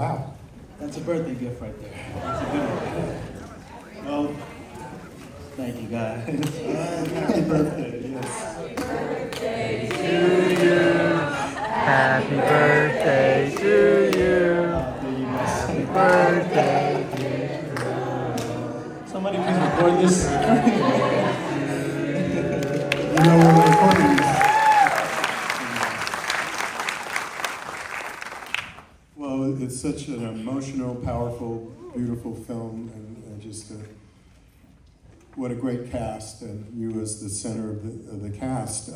wow. That's a birthday gift right there. That's a good one. Well, thank you guys. Happy birthday, yes. Happy birthday to you. Happy birthday to you. Somebody please record this. You know we're recording this. Well, it's such an emotional, powerful, beautiful film, and just what a great cast, and you as the center of the cast.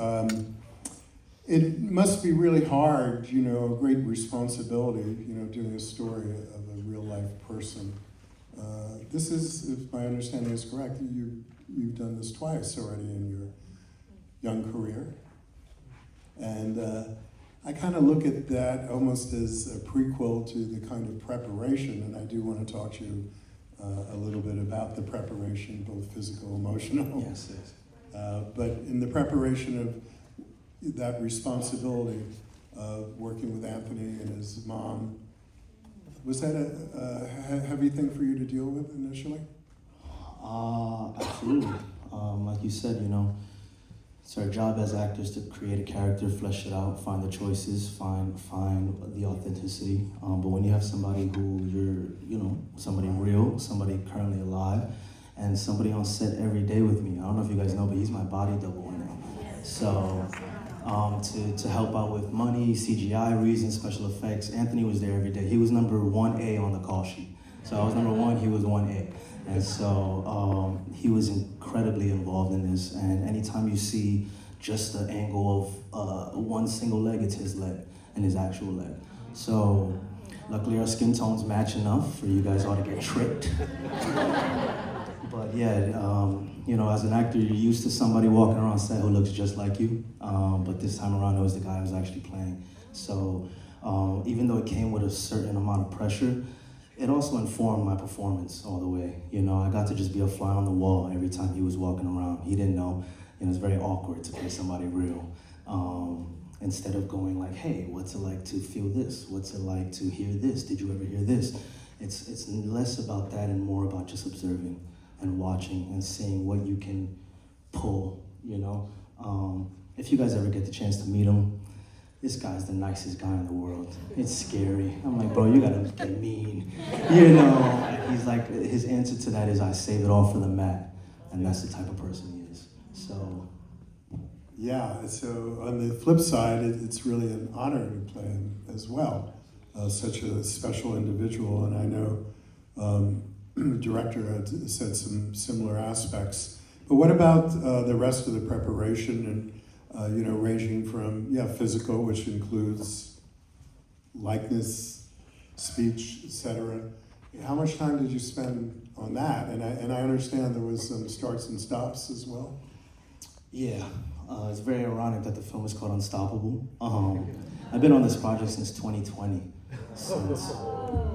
It must be really hard, you know, a great responsibility, you know, doing a story of a real life person. This is, if my understanding is correct, you've done this twice already in your young career. And I kind of look at that almost as a prequel to the kind of preparation, and I do want to talk to you a little bit about the preparation, both physical, emotional. Yes, yes. But in the preparation of that responsibility of working with Anthony and his mom, was that a heavy thing for you to deal with initially? Absolutely. Like you said, you know, it's our job as actors to create a character, flesh it out, find the choices, find the authenticity. But when you have somebody who somebody real, somebody currently alive, and somebody on set every day with me. I don't know if you guys know, but he's my body double in there. So to help out with money, CGI reasons, special effects, Anthony was there every day. He was number 1A on the call sheet. So I was number 1, he was 1A. And so he was incredibly involved in this. And anytime you see just the angle of one single leg, it's his leg and his actual leg. So luckily our skin tones match enough for you guys all to get tricked. But yeah, you know, as an actor, you're used to somebody walking around set who looks just like you. But this time around, it was the guy I was actually playing. So even though it came with a certain amount of pressure, it also informed my performance all the way. You know, I got to just be a fly on the wall every time he was walking around. He didn't know, and it's very awkward to play somebody real. Instead of going like, hey, what's it like to feel this? What's it like to hear this? Did you ever hear this? It's less about that and more about just observing and watching and seeing what you can pull, you know? If you guys ever get the chance to meet him, this guy's the nicest guy in the world. It's scary. I'm like, bro, you gotta get mean. You know, he's like, his answer to that is, I save it all for the mat. And that's the type of person he is, so. Yeah, so on the flip side, it's really an honor to play him as well. Such a special individual, and I know the director had said some similar aspects. But what about the rest of the preparation and you know, ranging from, physical, which includes likeness, speech, etc. How much time did you spend on that? And I understand there was some starts and stops as well. Yeah, it's very ironic that the film is called Unstoppable. I've been on this project since 2020, since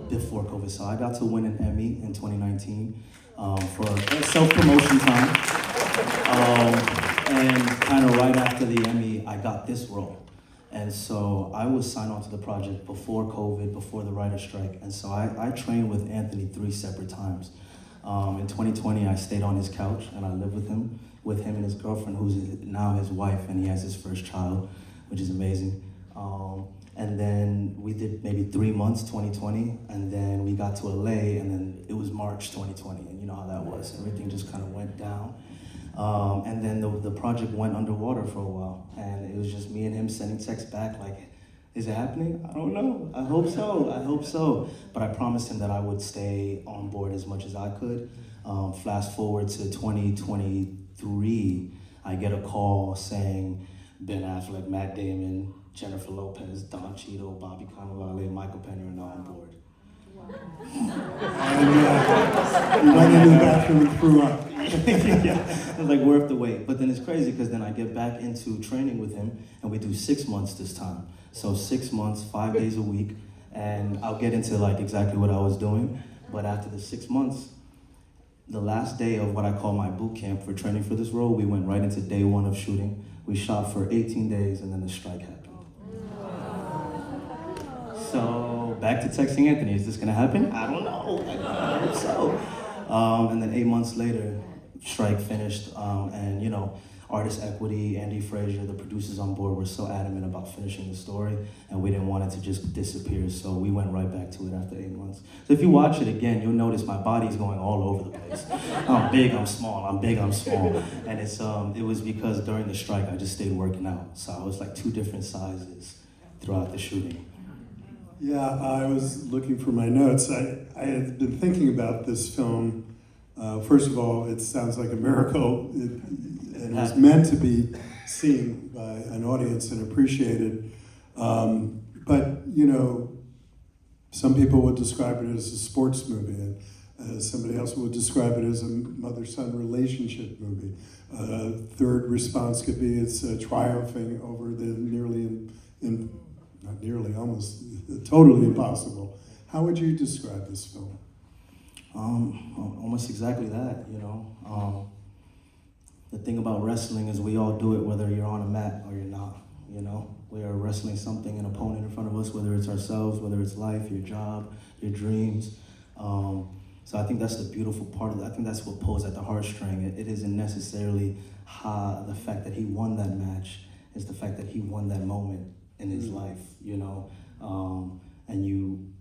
before COVID. So I got to win an Emmy in 2019 for self-promotion time. And kind of right after the Emmy, I got this role. And so I was signed on to the project before COVID, before the writer's strike. And so I trained with Anthony 3 separate times. In 2020, I stayed on his couch and I lived with him and his girlfriend, who's now his wife, and he has his first child, which is amazing. And then we did maybe 3 months, 2020, and then we got to LA, and then it was March 2020, and you know how that was. Everything just kind of went down. And then the project went underwater for a while, and it was just me and him sending texts back like, is it happening? I don't know. I hope so. But I promised him that I would stay on board as much as I could. Fast forward to 2023, I get a call saying Ben Affleck, Matt Damon, Jennifer Lopez, Don Cheadle, Bobby Cannavale, Michael Pena are now on board. And you went into the bathroom and threw up. Yeah, it was like worth the wait. But then it's crazy because then I get back into training with him and we do 6 months this time. So 6 months, 5 days a week, and I'll get into like exactly what I was doing. But after the 6 months, the last day of what I call my boot camp for training for this role, we went right into day 1 of shooting. We shot for 18 days and then the strike happened. So back to texting Anthony, is this gonna happen? I don't know, I hope so. And then 8 months later, strike finished, and you know, Artist Equity, Andy Frazier, the producers on board were so adamant about finishing the story, and we didn't want it to just disappear, so we went right back to it after 8 months. So if you watch it again, you'll notice my body's going all over the place. I'm big, I'm small, I'm big, I'm small. And it was because during the strike, I just stayed working out. So I was like 2 different sizes throughout the shooting. Yeah, I was looking for my notes. I had been thinking about this film. First of all, it sounds like a miracle. It was meant to be seen by an audience and appreciated. But, you know, some people would describe it as a sports movie, and somebody else would describe it as a mother-son relationship movie. Third response could be it's triumphing over the almost totally impossible. How would you describe this film? Almost exactly that, you know. The thing about wrestling is we all do it whether you're on a mat or you're not, you know. We are wrestling something, an opponent in front of us, whether it's ourselves, whether it's life, your job, your dreams. So I think that's the beautiful part of it. I think that's what pulls at the heartstring. It isn't necessarily the fact that he won that match, it's the fact that he won that moment in his life, you know. And you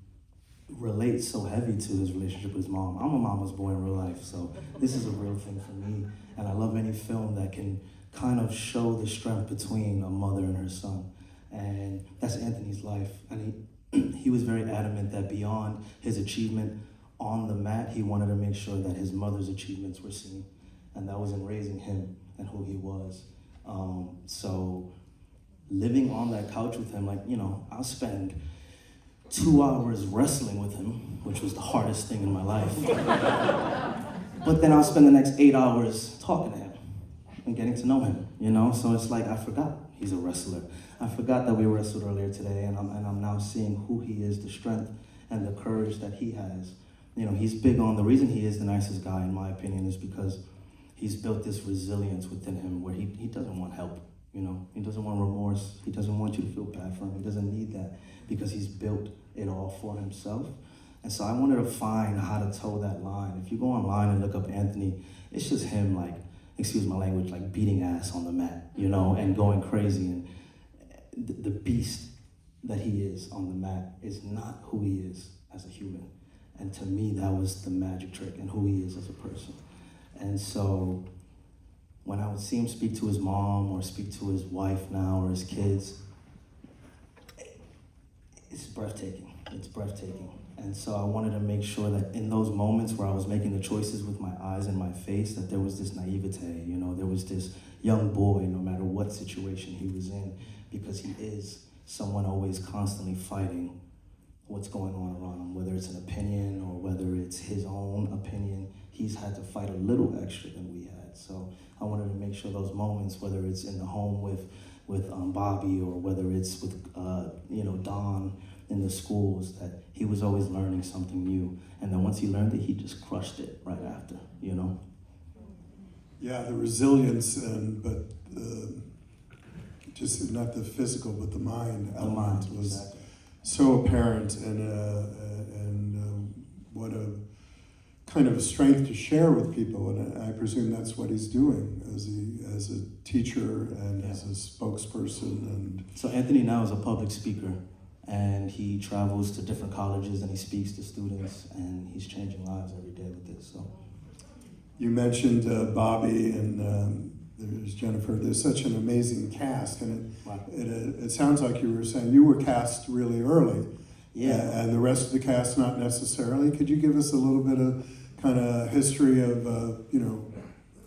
relate so heavy to his relationship with his mom. I'm a mama's boy in real life, so this is a real thing for me. And I love any film that can kind of show the strength between a mother and her son. And that's Anthony's life. And he was very adamant that beyond his achievement on the mat, he wanted to make sure that his mother's achievements were seen. And that was in raising him and who he was. So living on that couch with him, like, you know, I'll spend 2 hours wrestling with him, which was the hardest thing in my life. But then I'll spend the next 8 hours talking to him and getting to know him, you know? So it's like, I forgot he's a wrestler. I forgot that we wrestled earlier today, and I'm now seeing who he is, the strength and the courage that he has. You know, he's big on, the reason he is the nicest guy, in my opinion, is because he's built this resilience within him where he doesn't want help, you know? He doesn't want remorse. He doesn't want you to feel bad for him. He doesn't need that because he's built it all for himself. And so I wanted to find how to toe that line. If you go online and look up Anthony, it's just him, like, excuse my language, like beating ass on the mat, you know, and going crazy. And the beast that he is on the mat is not who he is as a human. And to me, that was the magic trick and who he is as a person. And so when I would see him speak to his mom or speak to his wife now or his kids, it's breathtaking. It's breathtaking. And so I wanted to make sure that in those moments where I was making the choices with my eyes and my face, that there was this naivete, you know, there was this young boy, no matter what situation he was in, because he is someone always constantly fighting what's going on around him, whether it's an opinion or whether it's his own opinion. He's had to fight a little extra than we had. So I wanted to make sure those moments, whether it's in the home with Bobby or whether it's with, you know, Don, in the schools, that he was always learning something new. And then once he learned it, he just crushed it right after, you know? Yeah, the resilience, but just not the physical, but the mind element was exactly so apparent, and what a kind of a strength to share with people. And I presume that's what he's doing as a teacher and as a spokesperson. And so Anthony now is a public speaker. And he travels to different colleges and he speaks to students and he's changing lives every day with this. So, you mentioned Bobby and there's Jennifer. There's such an amazing cast, and it sounds like you were saying you were cast really early. Yeah. And the rest of the cast not necessarily. Could you give us a little bit of kind of history of you know,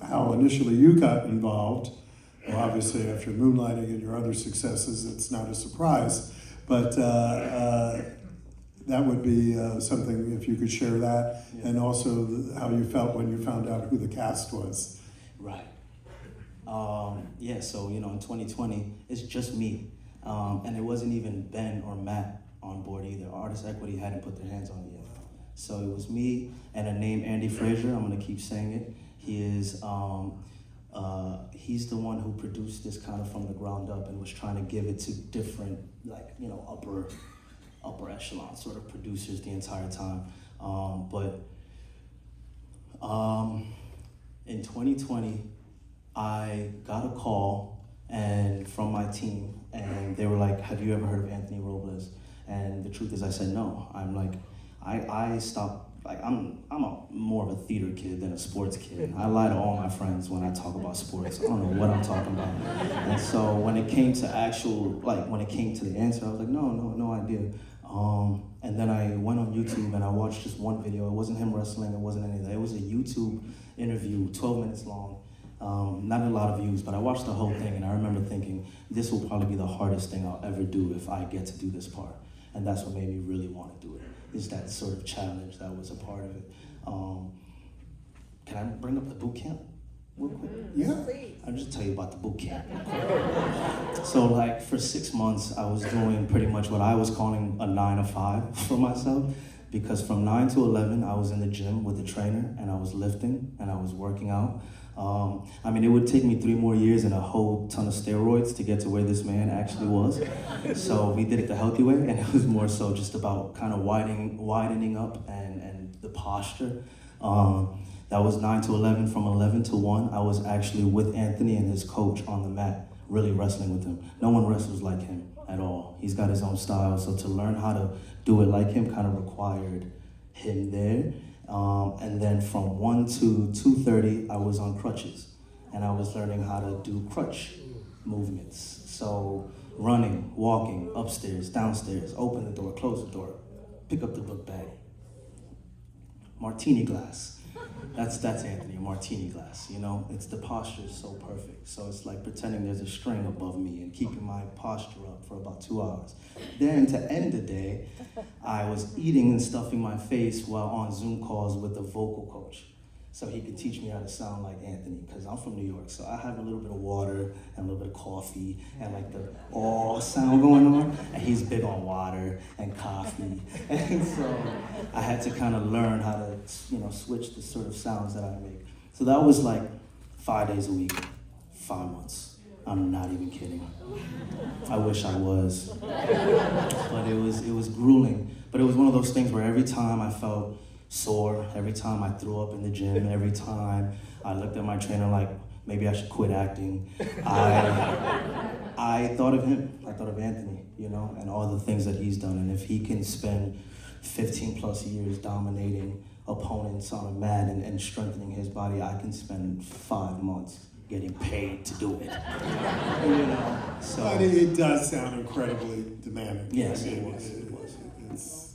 how initially you got involved? Well, obviously after Moonlighting and your other successes, it's not a surprise. But that would be something, if you could share that, and also how you felt when you found out who the cast was. Right. Yeah, so, you know, in 2020, it's just me. And it wasn't even Ben or Matt on board either. Artist Equity hadn't put their hands on it yet. So it was me and a name, Andy Frazier. I'm going to keep saying it. He is... he's the one who produced this kind of from the ground up and was trying to give it to different, like, you know, upper upper echelon sort of producers the entire time. In 2020, I got a call and from my team, and they were like, "Have you ever heard of Anthony Robles?" And the truth is, I said no. I'm like, I stopped. Like I'm more of a theater kid than a sports kid. I lie to all my friends when I talk about sports. I don't know what I'm talking about. And so when it came to when it came to the answer, I was like, no idea. And then I went on YouTube and I watched just one video. It wasn't him wrestling, it wasn't any of that. It was a YouTube interview, 12 minutes long. Not a lot of views, but I watched the whole thing and I remember thinking, this will probably be the hardest thing I'll ever do if I get to do this part. And that's what made me really want to do it, is that sort of challenge that was a part of it. Can I bring up the boot camp real quick? Yeah. I'll just tell you about the boot camp. So like for 6 months, I was doing pretty much what I was calling a 9 to 5 for myself, because from 9 to 11, I was in the gym with the trainer and I was lifting and I was working out. I mean, it would take me 3 more years and a whole ton of steroids to get to where this man actually was. So we did it the healthy way, and it was more so just about kind of widening up and the posture. That was 9 to 11. From 11 to 1, I was actually with Anthony and his coach on the mat, really wrestling with him. No one wrestles like him at all. He's got his own style, so to learn how to do it like him kind of required him there. And then from 1 to 2:30, I was on crutches, and I was learning how to do crutch movements. So running, walking, upstairs, downstairs, open the door, close the door, pick up the book bag, martini glass. That's Anthony, a martini glass, you know? It's the posture is so perfect. So it's like pretending there's a string above me and keeping my posture up for about 2 hours. Then to end the day, I was eating and stuffing my face while on Zoom calls with the vocal coach, so he could teach me how to sound like Anthony, because I'm from New York, so I have a little bit of water and a little bit of coffee and like the oh sound going on, and he's big on water and coffee. And so I had to kind of learn how to, switch the sort of sounds that I make. So that was like 5 days a week, 5 months. I'm not even kidding. I wish I was. But it was grueling. But it was one of those things where every time I felt sore, every time I threw up in the gym, every time I looked at my trainer like, maybe I should quit acting, I thought of him. I thought of Anthony, and all the things that he's done. And if he can spend 15 plus years dominating opponents on a mat and strengthening his body, I can spend 5 months getting paid to do it. So But it does sound incredibly demanding. Yes, I mean, it was. It's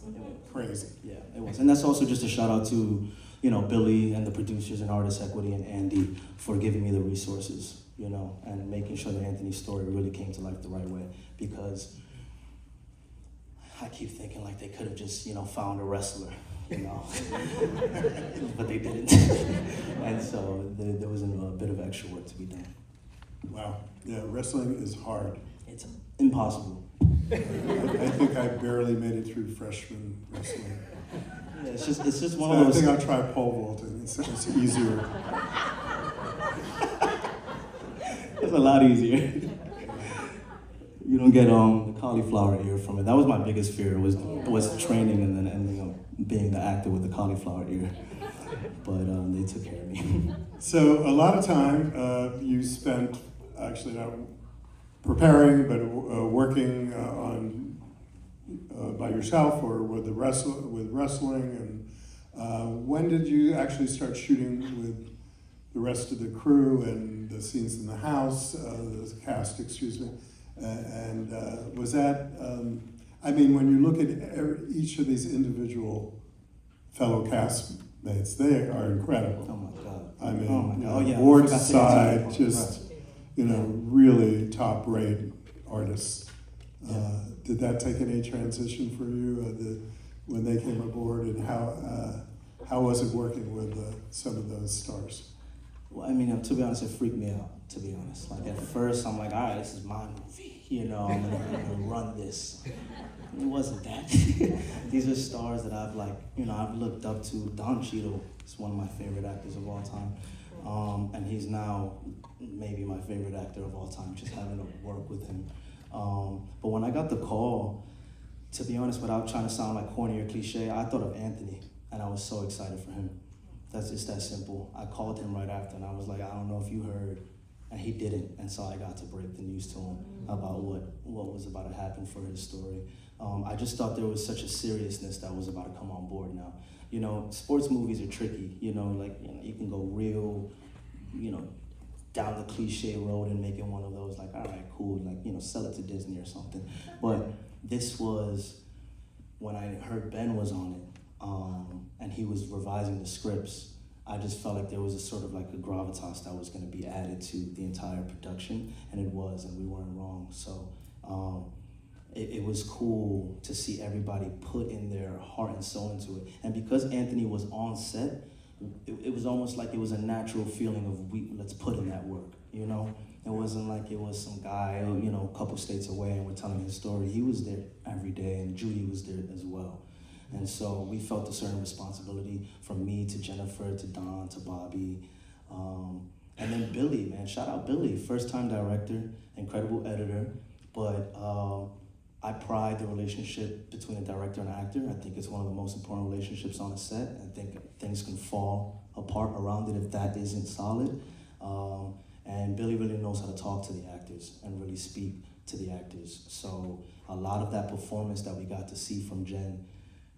crazy. Yeah, it was. And that's also just a shout out to, Billy and the producers and Artist Equity and Andy for giving me the resources, and making sure that Anthony's story really came to life the right way. Because I keep thinking like they could have just, found a wrestler, but they didn't. And so there was a bit of extra work to be done. Wow. Yeah, wrestling is hard. It's impossible. I think I barely made it through freshman wrestling. Yeah, it's just one So of I those. think I'll try pole vaulting. It's easier. It's a lot easier. You don't get the cauliflower ear from it. That was my biggest fear, was the training and then ending up being the actor with the cauliflower ear. But they took care of me. So a lot of time you spent actually not preparing, but working on by yourself or with wrestling. And when did you actually start shooting with the rest of the crew and the scenes in the house, the cast, excuse me? And was that? When you look at each of these individual fellow castmates, they are incredible. Oh my God. I mean, oh my God. board side, just really top-rate artists. Did that take any transition for you when they came aboard, and how was it working with some of those stars? Well, to be honest, it freaked me out, to be honest. Like at first, I'm like, all right, this is my movie, I'm gonna run this. It wasn't that. These are stars that I've looked up to. Don Cheadle is one of my favorite actors of all time. And he's now maybe my favorite actor of all time, just having to work with him. But when I got the call, to be honest, without trying to sound like corny or cliche, I thought of Anthony, and I was so excited for him. That's just that simple. I called him right after, and I was like, I don't know if you heard, and he didn't, and so I got to break the news to him about what was about to happen for his story. I just thought there was such a seriousness that was about to come on board now. You know, sports movies are tricky. You know, like you can go real, down the cliche road and make it one of those like, all right, cool, like sell it to Disney or something. But this was when I heard Ben was on it, and he was revising the scripts. I just felt like there was a sort of like a gravitas that was going to be added to the entire production, and it was, and we weren't wrong. So it was cool to see everybody put in their heart and soul into it. And because Anthony was on set, it was almost like it was a natural feeling of let's put in that work, It wasn't like it was some guy, a couple states away and we're telling his story. He was there every day, and Judy was there as well. And so we felt a certain responsibility, from me to Jennifer to Don to Bobby. And then Billy, man, shout out Billy, first time director, incredible editor. But I pride the relationship between a director and actor. I think it's one of the most important relationships on a set. I think things can fall apart around it if that isn't solid. And Billy really knows how to talk to the actors and really speak to the actors. So a lot of that performance that we got to see from Jen,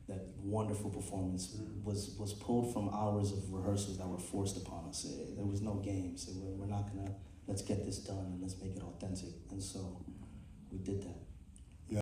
that wonderful performance, was pulled from hours of rehearsals that were forced upon us. There was no games. We're not gonna, let's get this done and let's make it authentic. And so we did that.